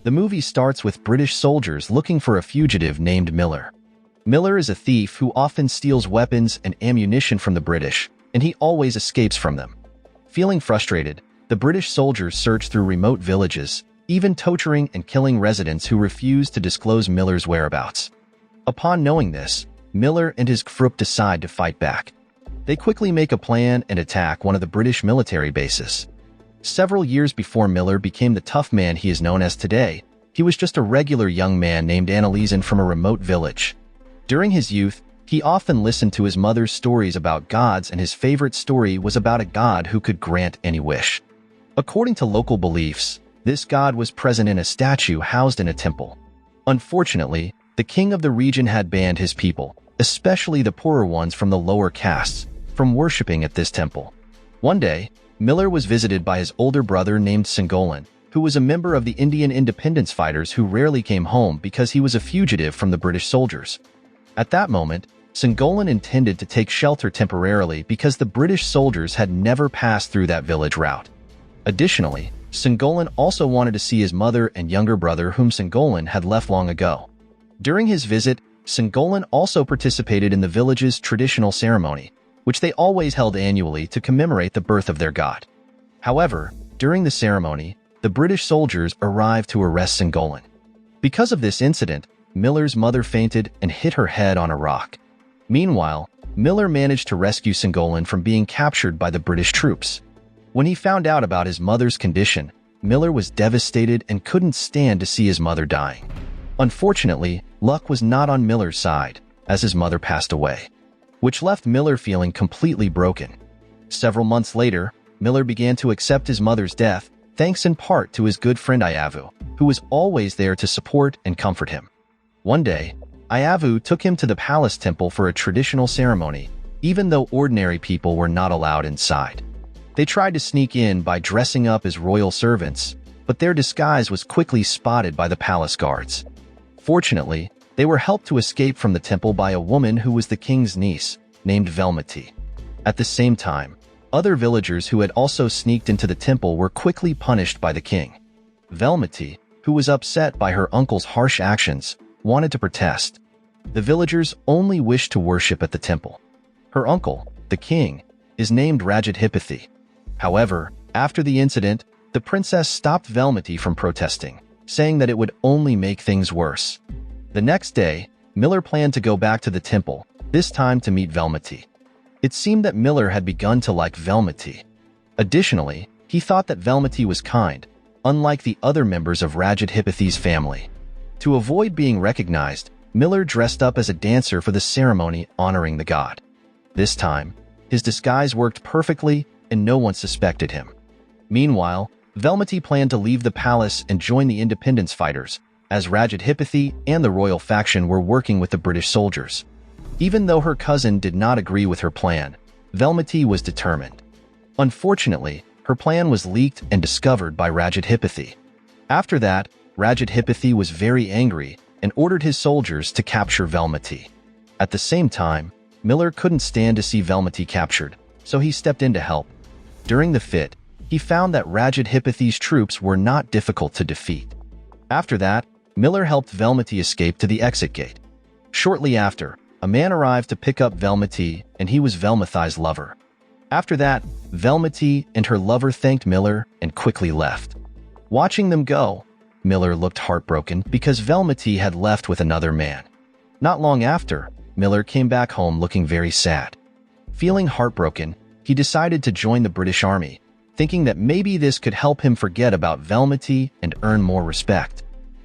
The movie starts with British soldiers looking for a fugitive named Miller. Miller is a thief who often steals weapons and ammunition from the British, and he always escapes from them. Feeling frustrated, the British soldiers search through remote villages, even torturing and killing residents who refuse to disclose Miller's whereabouts. Upon knowing this, Miller and his crew decide to fight back. They quickly make a plan and attack one of the British military bases. Several years before Miller became the tough man he is known as today, he was just a regular young man named Anneliesen from a remote village. During his youth, he often listened to his mother's stories about gods, and his favorite story was about a god who could grant any wish. According to local beliefs, this god was present in a statue housed in a temple. Unfortunately, the king of the region had banned his people, especially the poorer ones from the lower castes, from worshipping at this temple. One day, Miller was visited by his older brother named Sengolan, who was a member of the Indian independence fighters who rarely came home because he was a fugitive from the British soldiers. At that moment, Sengolan intended to take shelter temporarily because the British soldiers had never passed through that village route. Additionally, Sengolan also wanted to see his mother and younger brother whom Sengolan had left long ago. During his visit, Sengolan also participated in the village's traditional ceremony, which they always held annually to commemorate the birth of their god. However, during the ceremony, the British soldiers arrived to arrest Sengolan. Because of this incident, Miller's mother fainted and hit her head on a rock. Meanwhile, Miller managed to rescue Sengolan from being captured by the British troops. When he found out about his mother's condition, Miller was devastated and couldn't stand to see his mother dying. Unfortunately, luck was not on Miller's side, as his mother passed away, which left Miller feeling completely broken. Several months later, Miller began to accept his mother's death, thanks in part to his good friend Iavu, who was always there to support and comfort him. One day, Iavu took him to the palace temple for a traditional ceremony, even though ordinary people were not allowed inside. They tried to sneak in by dressing up as royal servants, but their disguise was quickly spotted by the palace guards. Fortunately, they were helped to escape from the temple by a woman who was the king's niece, named Velmety. At the same time, other villagers who had also sneaked into the temple were quickly punished by the king. Velmety, who was upset by her uncle's harsh actions, wanted to protest. The villagers only wished to worship at the temple. Her uncle, the king, is named Rajadhipathi. However, after the incident, the princess stopped Velmety from protesting, saying that it would only make things worse. The next day, Miller planned to go back to the temple, this time to meet Velmety. It seemed that Miller had begun to like Velmety. Additionally, he thought that Velmety was kind, unlike the other members of Rajadhipathi's family. To avoid being recognized, Miller dressed up as a dancer for the ceremony honoring the god. This time, his disguise worked perfectly and no one suspected him. Meanwhile, Velmety planned to leave the palace and join the independence fighters, as Rajadhipathi and the royal faction were working with the British soldiers. Even though her cousin did not agree with her plan, Velmety was determined. Unfortunately, her plan was leaked and discovered by Rajadhipathi. After that, Rajadhipathi was very angry and ordered his soldiers to capture Velmety. At the same time, Miller couldn't stand to see Velmety captured, so he stepped in to help. During the fit, he found that Rajadhipathi's troops were not difficult to defeat. After that, Miller helped Velmety escape to the exit gate. Shortly after, a man arrived to pick up Velmety, and he was Velmethy's lover. After that, Velmety and her lover thanked Miller and quickly left. Watching them go, Miller looked heartbroken because Velmety had left with another man. Not long after, Miller came back home looking very sad. Feeling heartbroken, he decided to join the British Army, thinking that maybe this could help him forget about Velmety and earn more respect.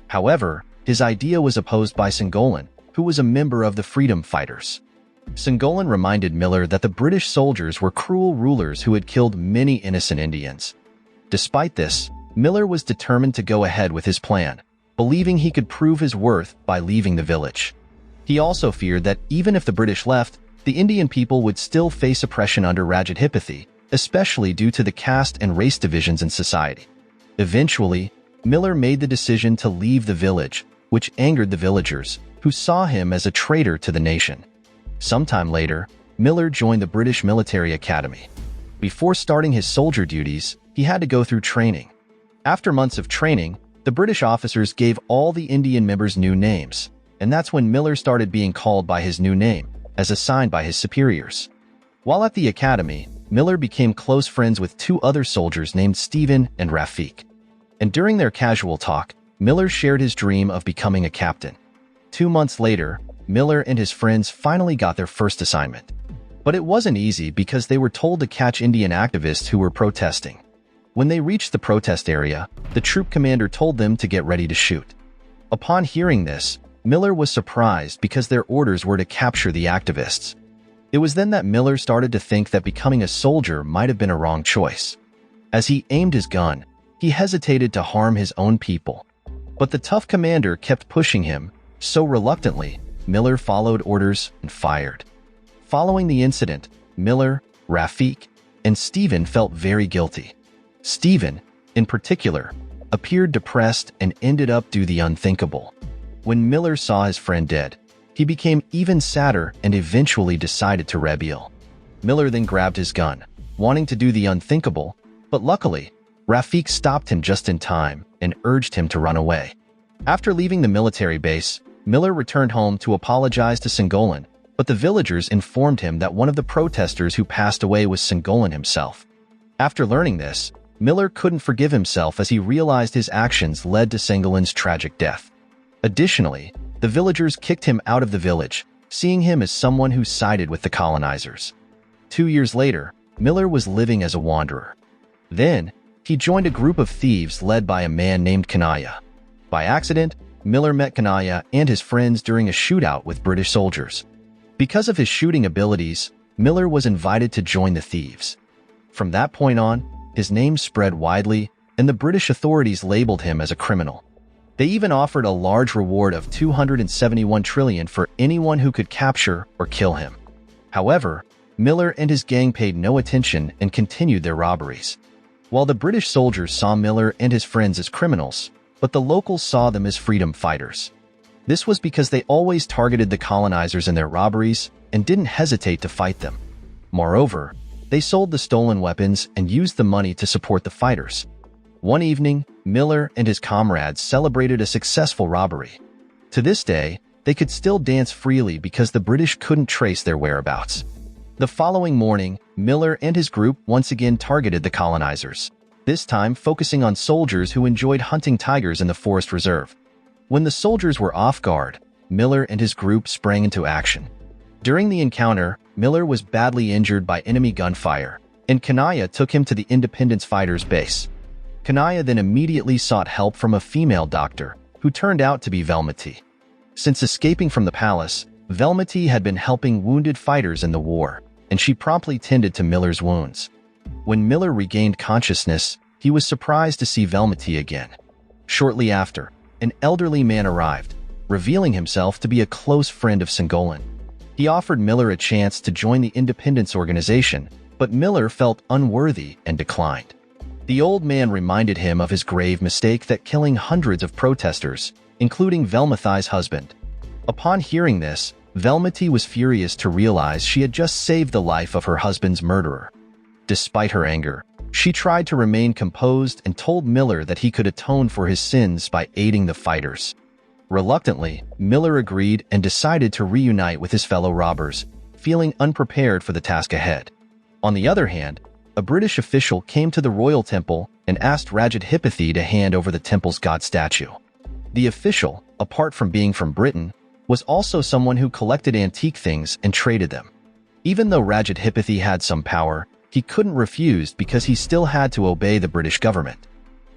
However, his idea was opposed by Sengolan, who was a member of the freedom fighters. Sengolan reminded Miller that the British soldiers were cruel rulers who had killed many innocent Indians. Despite this, Miller was determined to go ahead with his plan, believing he could prove his worth by leaving the village. He also feared that even if the British left, the Indian people would still face oppression under Rajadhipathi, especially due to the caste and race divisions in society. Eventually, Miller made the decision to leave the village, which angered the villagers, who saw him as a traitor to the nation. Sometime later, Miller joined the British Military Academy. Before starting his soldier duties, he had to go through training. After months of training, The British officers gave all the Indian members new names, and that's when Miller started being called by his new name, as assigned by his superiors. While at the academy, Miller became close friends with two other soldiers named Stephen and Rafiq. And during their casual talk, Miller shared his dream of becoming a captain. 2 months later, Miller and his friends finally got their first assignment. But it wasn't easy because they were told to catch Indian activists who were protesting. When they reached the protest area, the troop commander told them to get ready to shoot. Upon hearing this, Miller was surprised because their orders were to capture the activists. It was then that Miller started to think that becoming a soldier might have been a wrong choice. As he aimed his gun, he hesitated to harm his own people. But the tough commander kept pushing him, so reluctantly, Miller followed orders and fired. Following the incident, Miller, Rafiq, and Stephen felt very guilty. Stephen, in particular, appeared depressed and ended up doing the unthinkable. When Miller saw his friend dead, he became even sadder and eventually decided to rebel. Miller then grabbed his gun, wanting to do the unthinkable, but luckily, Rafiq stopped him just in time and urged him to run away. After leaving the military base, Miller returned home to apologize to Sengolan, but the villagers informed him that one of the protesters who passed away was Sengolan himself. After learning this, Miller couldn't forgive himself as he realized his actions led to Sengolan's tragic death. Additionally, the villagers kicked him out of the village, seeing him as someone who sided with the colonizers. 2 years later, Miller was living as a wanderer. Then, he joined a group of thieves led by a man named Kanaya. By accident, Miller met Kanaya and his friends during a shootout with British soldiers. Because of his shooting abilities, Miller was invited to join the thieves. From that point on, his name spread widely, and the British authorities labeled him as a criminal. They even offered a large reward of 271 trillion for anyone who could capture or kill him. However, Miller and his gang paid no attention and continued their robberies. While the British soldiers saw Miller and his friends as criminals, but the locals saw them as freedom fighters. This was because they always targeted the colonizers in their robberies and didn't hesitate to fight them. Moreover, they sold the stolen weapons and used the money to support the fighters. One evening, Miller and his comrades celebrated a successful robbery. To this day, they could still dance freely because the British couldn't trace their whereabouts. The following morning, Miller and his group once again targeted the colonizers, this time focusing on soldiers who enjoyed hunting tigers in the forest reserve. When the soldiers were off guard, Miller and his group sprang into action. During the encounter, Miller was badly injured by enemy gunfire, and Kanaya took him to the Independence Fighters base. Kanaya then immediately sought help from a female doctor, who turned out to be Velmety. Since escaping from the palace, Velmety had been helping wounded fighters in the war, and she promptly tended to Miller's wounds. When Miller regained consciousness, he was surprised to see Velmety again. Shortly after, an elderly man arrived, revealing himself to be a close friend of Sengolan. He offered Miller a chance to join the independence organization, but Miller felt unworthy and declined. The old man reminded him of his grave mistake that killing hundreds of protesters, including Velmety's husband. Upon hearing this, Velmety was furious to realize she had just saved the life of her husband's murderer. Despite her anger, she tried to remain composed and told Miller that he could atone for his sins by aiding the fighters. Reluctantly, Miller agreed and decided to reunite with his fellow robbers, feeling unprepared for the task ahead. On the other hand, a British official came to the royal temple and asked Rajadhipati to hand over the temple's god statue. The official, apart from being from Britain, was also someone who collected antique things and traded them. Even though Rajadhipati had some power, he couldn't refuse because he still had to obey the British government.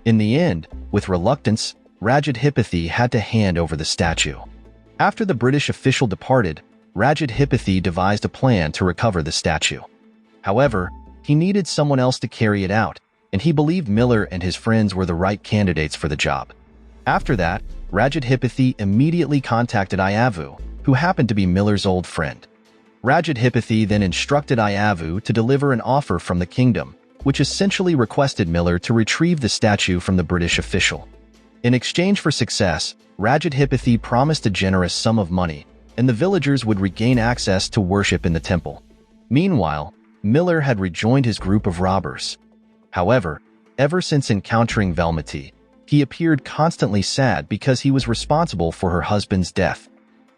In the end, with reluctance, Rajadhipati had to hand over the statue. After the British official departed, Rajadhipati devised a plan to recover the statue. However, he needed someone else to carry it out, and he believed Miller and his friends were the right candidates for the job. After that, Rajadhipati immediately contacted Ayavu, who happened to be Miller's old friend. Rajadhipati then instructed Ayavu to deliver an offer from the kingdom, which essentially requested Miller to retrieve the statue from the British official. In exchange for success, Rajadhipati promised a generous sum of money, and the villagers would regain access to worship in the temple. Meanwhile, Miller had rejoined his group of robbers. However, ever since encountering Velmety, He appeared constantly sad because he was responsible for her husband's death.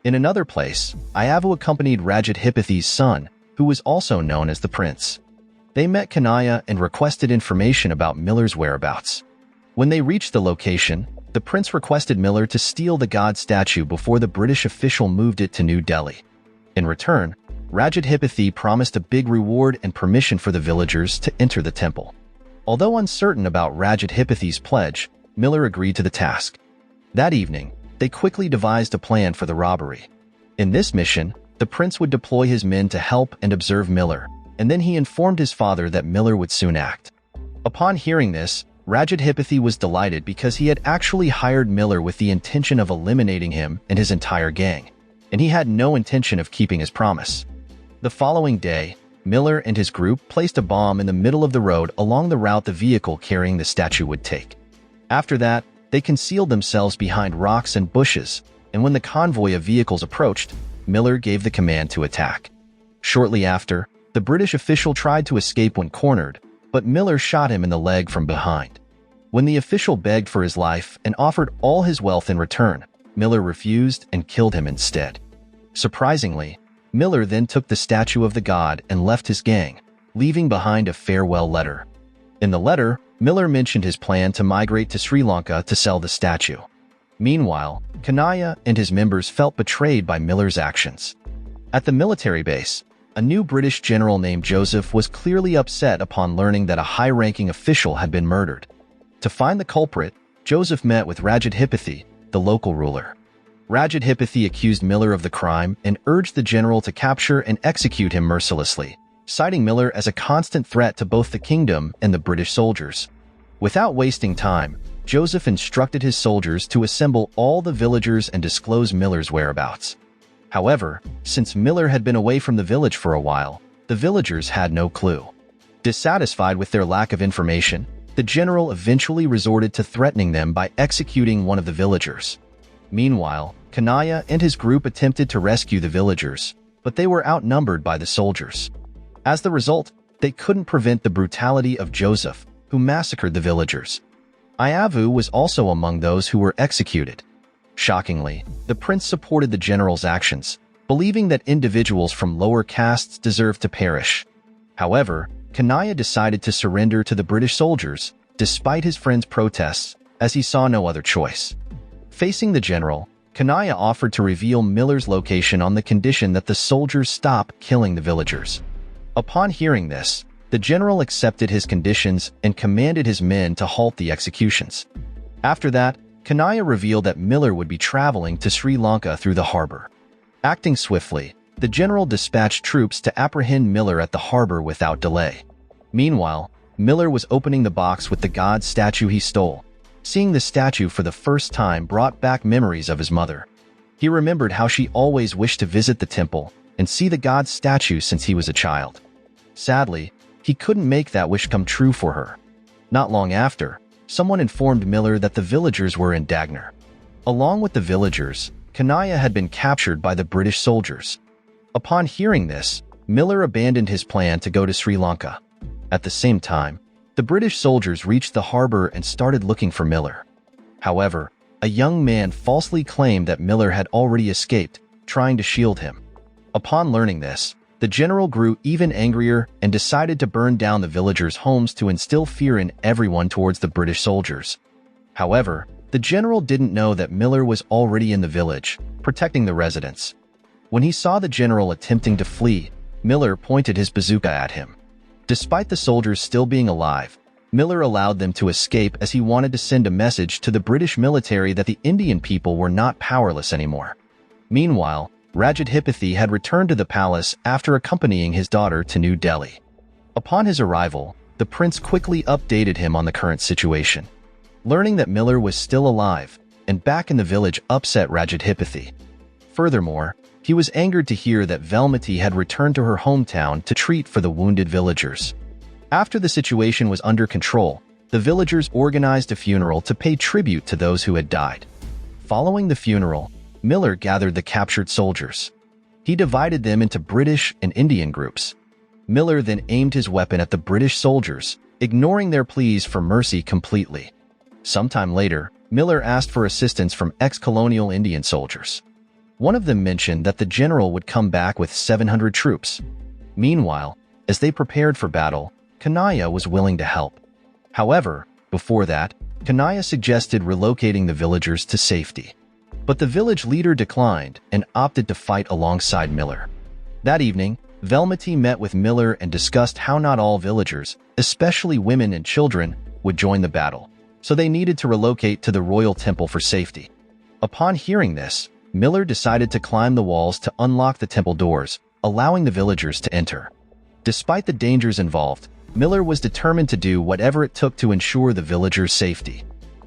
In another place, Iavu accompanied Rajadhipathi's son, who was also known as the prince. They met Kanaya and requested information about Miller's whereabouts. When they reached the location, the prince requested Miller to steal the god statue before the British official moved it to New Delhi. In return, Rajadhipathi promised a big reward and permission for the villagers to enter the temple. Although uncertain about Rajadhipathi's pledge, Miller agreed to the task. That evening, they quickly devised a plan for the robbery. In this mission, the prince would deploy his men to help and observe Miller, and then he informed his father that Miller would soon act. Upon hearing this, Rajadhipathi was delighted because he had actually hired Miller with the intention of eliminating him and his entire gang, and he had no intention of keeping his promise. The following day, Miller and his group placed a bomb in the middle of the road along the route the vehicle carrying the statue would take. After that, they concealed themselves behind rocks and bushes, and when the convoy of vehicles approached, Miller gave the command to attack. Shortly after, the British official tried to escape when cornered, but Miller shot him in the leg from behind. When the official begged for his life and offered all his wealth in return, Miller refused and killed him instead. Surprisingly, Miller then took the statue of the god and left his gang, leaving behind a farewell letter. In the letter, Miller mentioned his plan to migrate to Sri Lanka to sell the statue. Meanwhile, Kanaya and his members felt betrayed by Miller's actions. At the military base, a new British general named Joseph was clearly upset upon learning that a high-ranking official had been murdered. To find the culprit, Joseph met with Rajadhipathi, the local ruler. Rajadhipathi accused Miller of the crime and urged the general to capture and execute him mercilessly, citing Miller as a constant threat to both the kingdom and the British soldiers. Without wasting time, Joseph instructed his soldiers to assemble all the villagers and disclose Miller's whereabouts. However, since Miller had been away from the village for a while, the villagers had no clue. Dissatisfied with their lack of information, the general eventually resorted to threatening them by executing one of the villagers. Meanwhile, Kanaya and his group attempted to rescue the villagers, but they were outnumbered by the soldiers. As the result, they couldn't prevent the brutality of Joseph, who massacred the villagers. Iavu was also among those who were executed. Shockingly, the prince supported the general's actions, believing that individuals from lower castes deserved to perish. However, Kanaya decided to surrender to the British soldiers, despite his friend's protests, as he saw no other choice. Facing the general, Kanaya offered to reveal Miller's location on the condition that the soldiers stop killing the villagers. Upon hearing this, the general accepted his conditions and commanded his men to halt the executions. After that, Kanaya revealed that Miller would be traveling to Sri Lanka through the harbor. Acting swiftly, the general dispatched troops to apprehend Miller at the harbor without delay. Meanwhile, Miller was opening the box with the god statue he stole. Seeing the statue for the first time brought back memories of his mother. He remembered how she always wished to visit the temple and see the god's statue since he was a child. Sadly, he couldn't make that wish come true for her. Not long after, someone informed Miller that the villagers were in Dagner. Along with the villagers, Kanaya had been captured by the British soldiers. Upon hearing this, Miller abandoned his plan to go to Sri Lanka. At the same time, the British soldiers reached the harbor and started looking for Miller. However, a young man falsely claimed that Miller had already escaped, trying to shield him. Upon learning this, the general grew even angrier and decided to burn down the villagers' homes to instill fear in everyone towards the British soldiers. However, the general didn't know that Miller was already in the village, protecting the residents. When he saw the general attempting to flee, Miller pointed his bazooka at him. Despite the soldiers still being alive, Miller allowed them to escape as he wanted to send a message to the British military that the Indian people were not powerless anymore. Meanwhile, Rajadhipathi had returned to the palace after accompanying his daughter to New Delhi. Upon his arrival, the prince quickly updated him on the current situation. Learning that Miller was still alive and back in the village upset Rajadhipathi. Furthermore, he was angered to hear that Velmati had returned to her hometown to treat for the wounded villagers. After the situation was under control, the villagers organized a funeral to pay tribute to those who had died. Following the funeral, Miller gathered the captured soldiers. He divided them into British and Indian groups. Miller then aimed his weapon at the British soldiers, ignoring their pleas for mercy completely. Sometime later, Miller asked for assistance from ex-colonial Indian soldiers. One of them mentioned that the general would come back with 700 troops. Meanwhile, as they prepared for battle, Kanaya was willing to help. However, before that, Kanaya suggested relocating the villagers to safety. But the village leader declined and opted to fight alongside Miller. That evening, Velmety met with Miller and discussed how not all villagers, especially women and children, would join the battle, so they needed to relocate to the royal temple for safety. Upon hearing this, Miller decided to climb the walls to unlock the temple doors, allowing the villagers to enter. Despite the dangers involved, Miller was determined to do whatever it took to ensure the villagers' safety.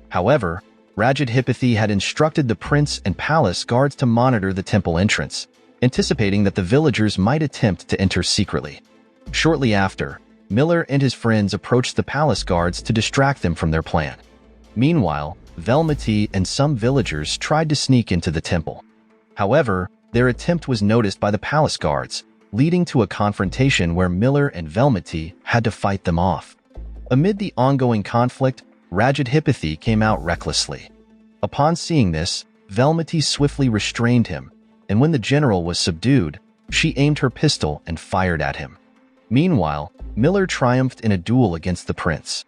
However, Rajat Hipathy had instructed the prince and palace guards to monitor the temple entrance, anticipating that the villagers might attempt to enter secretly. Shortly after, Miller and his friends approached the palace guards to distract them from their plan. Meanwhile, Velmety and some villagers tried to sneak into the temple. However, their attempt was noticed by the palace guards, leading to a confrontation where Miller and Velmety had to fight them off. Amid the ongoing conflict, Rajat Hipathy came out recklessly. Upon seeing this, Velmety swiftly restrained him, and when the general was subdued, she aimed her pistol and fired at him. Meanwhile, Miller triumphed in a duel against the prince.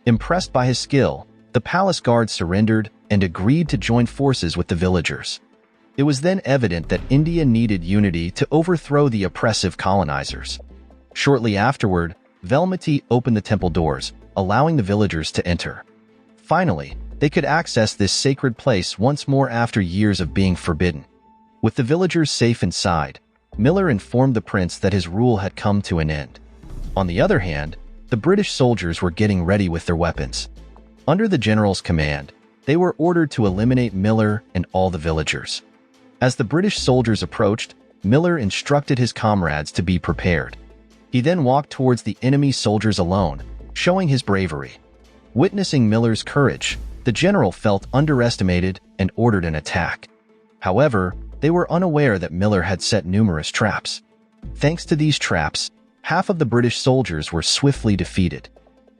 Impressed by his skill, the palace guards surrendered and agreed to join forces with the villagers. It was then evident that India needed unity to overthrow the oppressive colonizers. Shortly afterward, Velmety opened the temple doors, allowing the villagers to enter. Finally, they could access this sacred place once more after years of being forbidden. With the villagers safe inside, Miller informed the prince that his rule had come to an end. On the other hand, the British soldiers were getting ready with their weapons. Under the general's command, they were ordered to eliminate Miller and all the villagers. As the British soldiers approached, Miller instructed his comrades to be prepared. He then walked towards the enemy soldiers alone, showing his bravery. Witnessing Miller's courage, the general felt underestimated and ordered an attack. However, they were unaware that Miller had set numerous traps. Thanks to these traps, half of the British soldiers were swiftly defeated.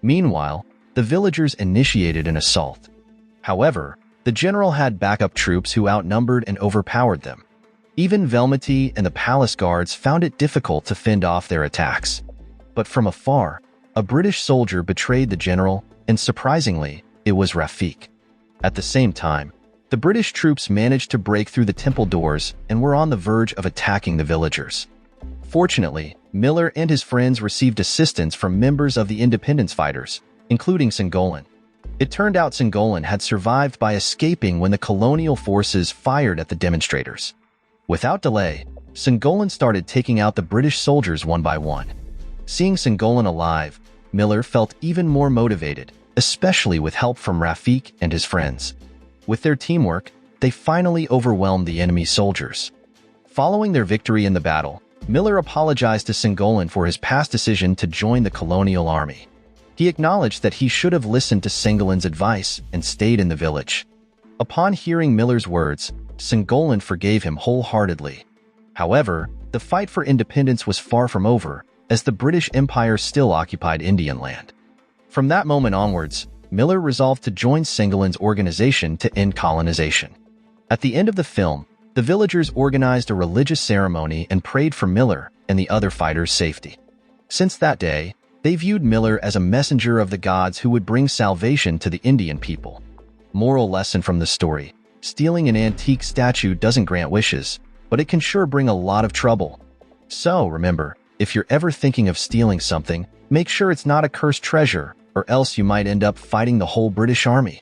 Meanwhile, the villagers initiated an assault. However, the general had backup troops who outnumbered and overpowered them. Even Velmety and the palace guards found it difficult to fend off their attacks. But from afar, a British soldier betrayed the general, and surprisingly, it was Rafiq. At the same time, the British troops managed to break through the temple doors and were on the verge of attacking the villagers. Fortunately, Miller and his friends received assistance from members of the independence fighters, including Sengolan. It turned out Sengolan had survived by escaping when the colonial forces fired at the demonstrators. Without delay, Sengolan started taking out the British soldiers one by one. Seeing Sengolan alive, Miller felt even more motivated, especially with help from Rafiq and his friends. With their teamwork, they finally overwhelmed the enemy soldiers. Following their victory in the battle, Miller apologized to Sengolan for his past decision to join the colonial army. He acknowledged that he should have listened to Sengolan's advice and stayed in the village. Upon hearing Miller's words, Sengolan forgave him wholeheartedly. However, the fight for independence was far from over, as the British Empire still occupied Indian land. From that moment onwards, Miller resolved to join Sengolan's organization to end colonization. At the end of the film, the villagers organized a religious ceremony and prayed for Miller and the other fighters' safety. Since that day, they viewed Miller as a messenger of the gods who would bring salvation to the Indian people. Moral lesson from the story: stealing an antique statue doesn't grant wishes, but it can sure bring a lot of trouble. So remember, if you're ever thinking of stealing something, make sure it's not a cursed treasure, or else you might end up fighting the whole British army.